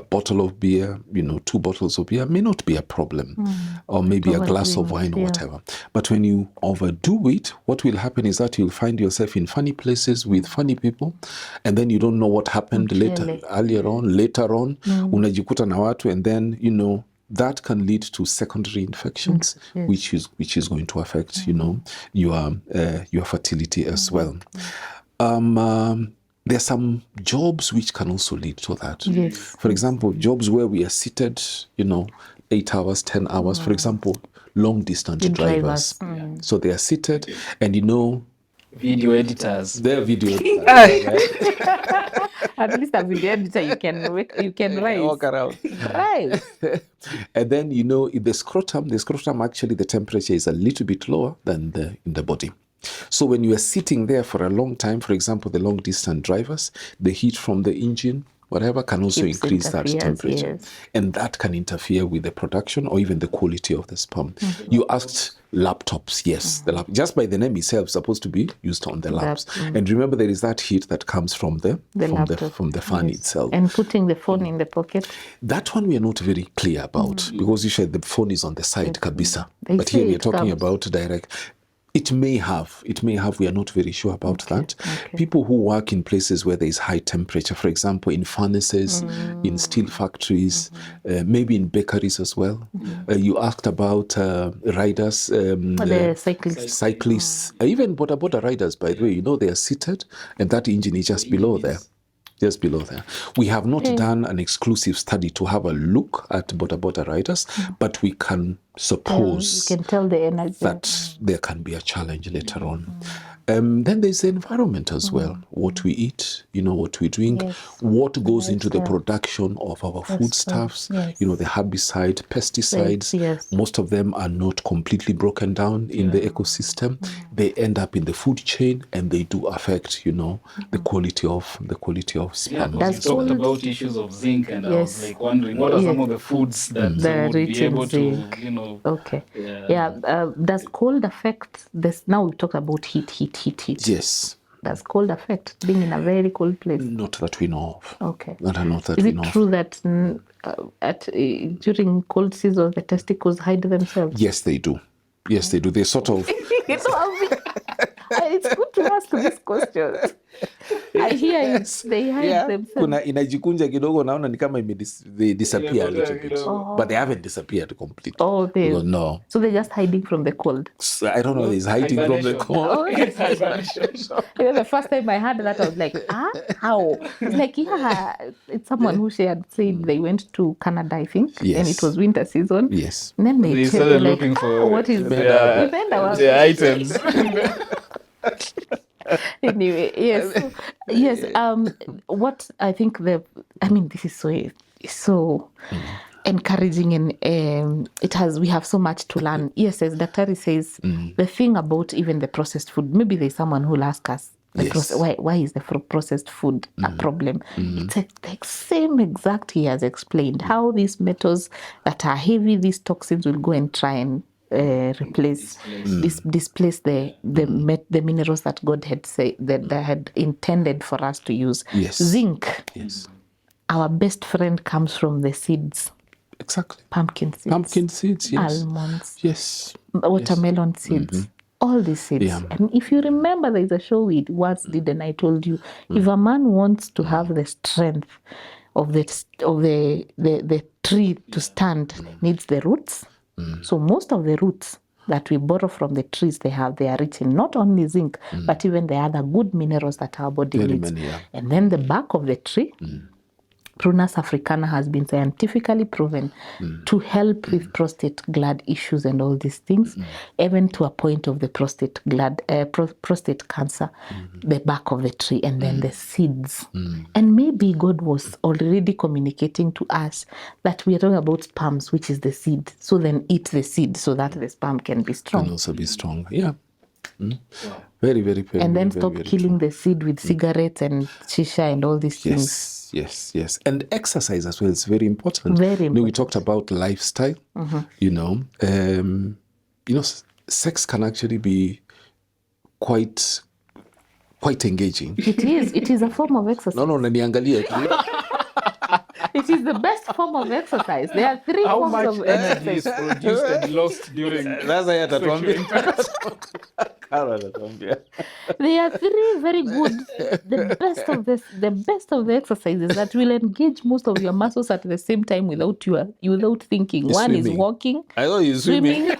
S1: bottle of beer, 2 bottles of beer may not be a problem, or maybe a glass of wine or whatever. But when you overdo it, what will happen is that you'll find yourself in funny places with funny people, and then you don't know what happened later on, unajikuta na watu, and then, that can lead to secondary infections, which is going to affect, your fertility as well. There are some jobs which can also lead to that. For example, jobs where we are seated, 8 hours, 10 hours. For example, long distance drivers. So they are seated, and
S3: video editors.
S1: They're video editors. Right?
S2: At least a video editor you can rise.
S1: Walk around.
S2: Right.
S1: And then in the scrotum actually the temperature is a little bit lower than in the body. So when you are sitting there for a long time, for example, the long distance drivers, the heat from the engine, whatever, can also increase that temperature. And that can interfere with the production or even the quality of the sperm. You asked laptops. Yes, just by the name itself, supposed to be used on the laps. And remember, there is that heat that comes from the fan itself.
S2: And putting the phone in the pocket.
S1: That one we are not very clear about, because you said the phone is on the side, kabisa. But here we are talking about direct. It may have, we are not very sure about that. People who work in places where there is high temperature, for example, in furnaces, in steel factories, maybe in bakeries as well. You asked about riders,
S2: the
S1: cyclists, even boda riders, by the way, they are seated and that engine is just below there. Just below there. We have not done an exclusive study to have a look at boda riders, but we can suppose
S2: you can tell the energy
S1: that there can be a challenge later on. Then there's the environment as well. What we eat, what we drink, what goes into the production of our foodstuffs, the herbicide, pesticides. Most of them are not completely broken down in the ecosystem. They end up in the food chain, and they do affect, the quality of sperm.
S3: You talked about issues of zinc, and I was like wondering, what are some of the foods that would be able to,
S2: Okay. Does cold affect this? Now we talk about heat.
S1: Yes.
S2: Does cold affect being in a very cold place?
S1: Not that we know of.
S2: Okay.
S1: Not that
S2: Is
S1: we
S2: it
S1: know
S2: true that during cold season the testicles hide themselves?
S1: Yes, they do. They sort of.
S2: It's good to ask this question. I hear they hide themselves.
S1: Kuna inajikunja kidogo, naona ni kama they disappear a little bit. But they haven't disappeared completely. No.
S2: So they're just hiding from the cold.
S1: I don't know, it's hiding from the cold.
S2: Even the first time I heard that, I was like, how? It's like, it's someone who said they went to Canada, I think, and it was winter season.
S1: Yes.
S2: And then they
S3: started looking for
S2: what is
S3: the items.
S2: Anyway, yes. What I think this is so encouraging, and we have so much to learn. Yes, as Dr. says, the thing about even the processed food, maybe there's someone who'll ask us, why is the processed food a problem? It's the same exact he has explained, how these metals that are heavy, these toxins will go and try and displace the minerals that God had had intended for us to use. Zinc. Our best friend comes from the seeds.
S1: Exactly.
S2: Pumpkin seeds.
S1: Yes.
S2: Almonds. Watermelon seeds. All these seeds. And if you remember, there is a show we once did, and I told you, if a man wants to have the strength of the tree to stand, needs the roots. So most of the roots that we borrow from the trees, they are rich in not only zinc, but even the other good minerals that our body needs. And then the bark of the tree, Prunus africana has been scientifically proven to help with prostate gland issues and all these things, even to a point of the prostate cancer, the bark of the tree, and then the seeds. And maybe God was already communicating to us that we are talking about sperms, which is the seed. So then eat the seed so that the sperm can be strong.
S1: Can also be strong, yeah. Very, very, very.
S2: And then
S1: very,
S2: stop
S1: very
S2: killing
S1: true.
S2: the seed with cigarettes and shisha and all these things.
S1: Yes. And exercise as well is very important.
S2: Very important.
S1: We talked about lifestyle. Sex can actually be quite engaging.
S2: It is a form of exercise.
S1: No, naniangalia.
S2: It is the best form of exercise. There are 3
S3: How
S2: forms
S3: much
S2: of
S3: energy is
S2: exercise.
S3: produced and lost during
S2: There are 3 very good. The best of the exercises that will engage most of your muscles at the same time without thinking. One is walking,
S1: I thought you swimming.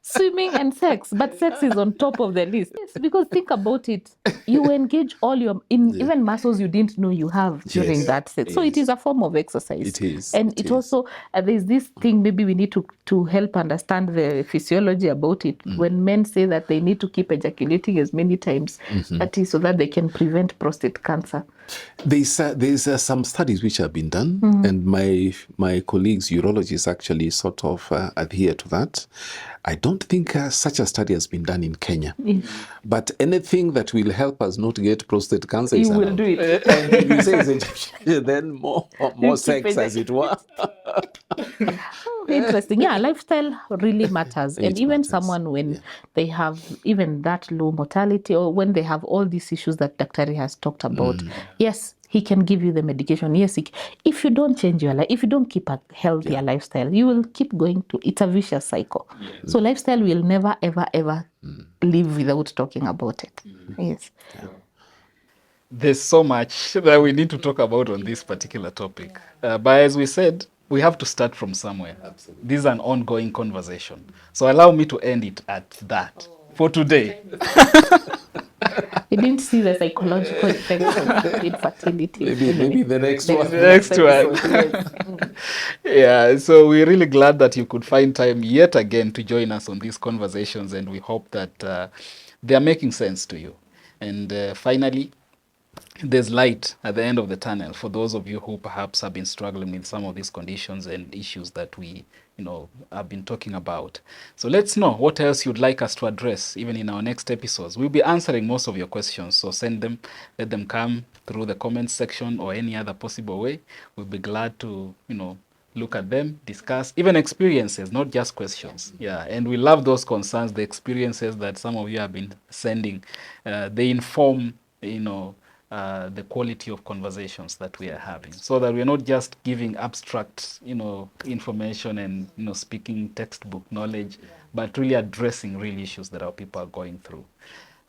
S2: Swimming and sex, but sex is on top of the list. Yes, because think about it, you engage all your even muscles you didn't know you have during that sex. So it is a form of exercise.
S1: It is.
S2: And it also there's this thing maybe we need to help understand the physiology about it. When men say that they need to keep ejaculating as many times, that is so that they can prevent prostate cancer.
S1: There's some studies which have been done, and my colleagues urologists actually sort of adhere to that. I don't think such a study has been done in Kenya. But anything that will help us not get prostate cancer
S2: You will do it.
S1: And if you say ejaculation, then more sex, as it were.
S2: Interesting. Yeah, lifestyle really matters. And even
S1: matters.
S2: Someone when they have even that low mortality, or when they have all these issues that Daktari has talked about, yes, he can give you the medication. Yes, if you don't change your life, if you don't keep a healthier lifestyle, you will keep going to, it's a vicious cycle. So lifestyle will never, ever, ever live without talking about it. Yes.
S3: There's so much that we need to talk about on this particular topic. But as we said, we have to start from somewhere. Absolutely. This is an ongoing conversation. So allow me to end it at that for today.
S2: You didn't see the psychological effects of infertility.
S1: Maybe the next one.
S3: The next one. Yeah, so we're really glad that you could find time yet again to join us on these conversations, and we hope that they are making sense to you. And finally, there's light at the end of the tunnel for those of you who perhaps have been struggling with some of these conditions and issues that we have been talking about. So let's know what else you'd like us to address even in our next episodes. We'll be answering most of your questions, so send them, let them come through the comments section or any other possible way. We'll be glad to look at them, discuss even experiences, not just questions. Yeah, and we love those concerns, the experiences that some of you have been sending. They inform the quality of conversations that we are having, so that we're not just giving abstract information and speaking textbook knowledge, but really addressing real issues that our people are going through.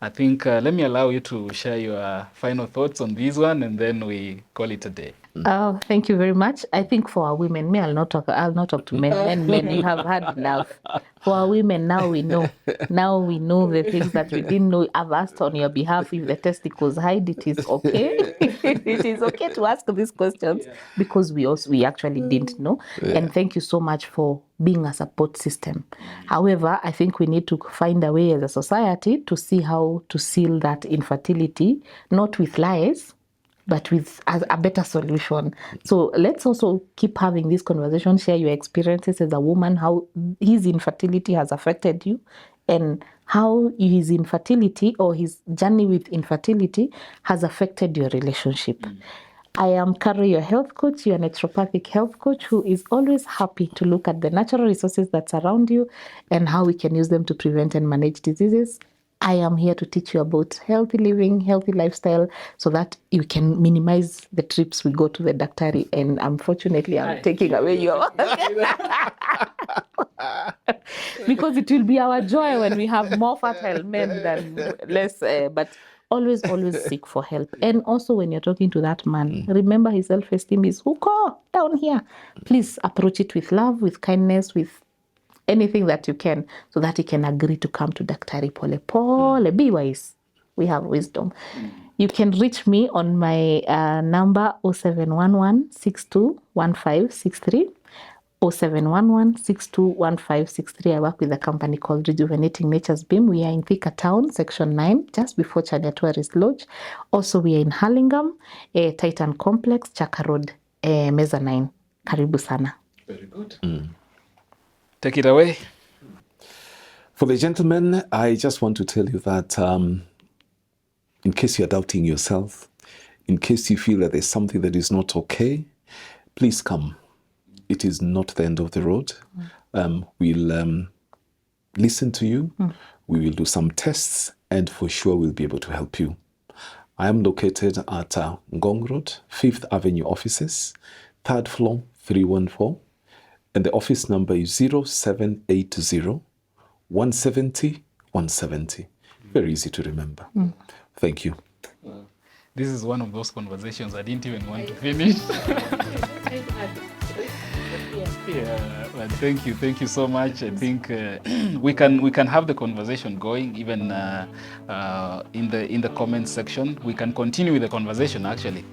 S3: I think let me allow you to share your final thoughts on this one, and then we call it a day.
S2: Oh, thank you very much. I think for our women, I'll not talk to men. Men, you have had enough. For our women, now we know. Now we know the things that we didn't know. I've asked on your behalf if the testicles hide. It is okay. It is okay to ask these questions because we actually didn't know. Yeah. And thank you so much for being a support system. However, I think we need to find a way as a society to see how to seal that infertility, not with lies, but with a better solution. So let's also keep having this conversation, share your experiences as a woman, how his infertility has affected you, and how his infertility or his journey with infertility has affected your relationship. I am Kireki, your health coach, your naturopathic health coach, who is always happy to look at the natural resources that surround you and how we can use them to prevent and manage diseases. I am here to teach you about healthy living, healthy lifestyle, so that you can minimize the trips we go to the Daktari. And unfortunately, I'm taking away your... because it will be our joy when we have more fertile men than less, but always seek for help. And also when you're talking to that man, remember his self-esteem is huko, down here. Please approach it with love, with kindness, with anything that you can, so that he can agree to come to Daktari pole pole. Be wise. We have wisdom. You can reach me on my number 0711-621563. 0711-621563. I work with a company called Rejuvenating Nature's Beam. We are in Thika Town, Section 9, just before Chania Tourist Lodge. Also, we are in Hurlingham, Titan Complex, Chaka Road, Mezzanine. Karibu sana.
S3: Very good. Take it away.
S1: For the gentlemen, I just want to tell you that in case you're doubting yourself, in case you feel that there's something that is not okay, please come. It is not the end of the road. We'll listen to you. We will do some tests, and for sure we'll be able to help you. I am located at Ngong Road, 5th Avenue offices, 3rd floor, 314. And the office number is 0780 170 170. Very easy to remember. Thank you.
S3: This is one of those conversations I didn't even want to finish. Yeah, well, thank you so much. I think we can have the conversation going even in the comments section. We can continue with the conversation actually.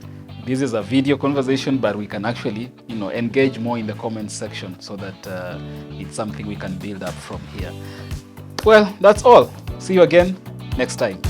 S3: This is a video conversation, but we can actually engage more in the comments section so that it's something we can build up from here. Well, that's all. See you again next time.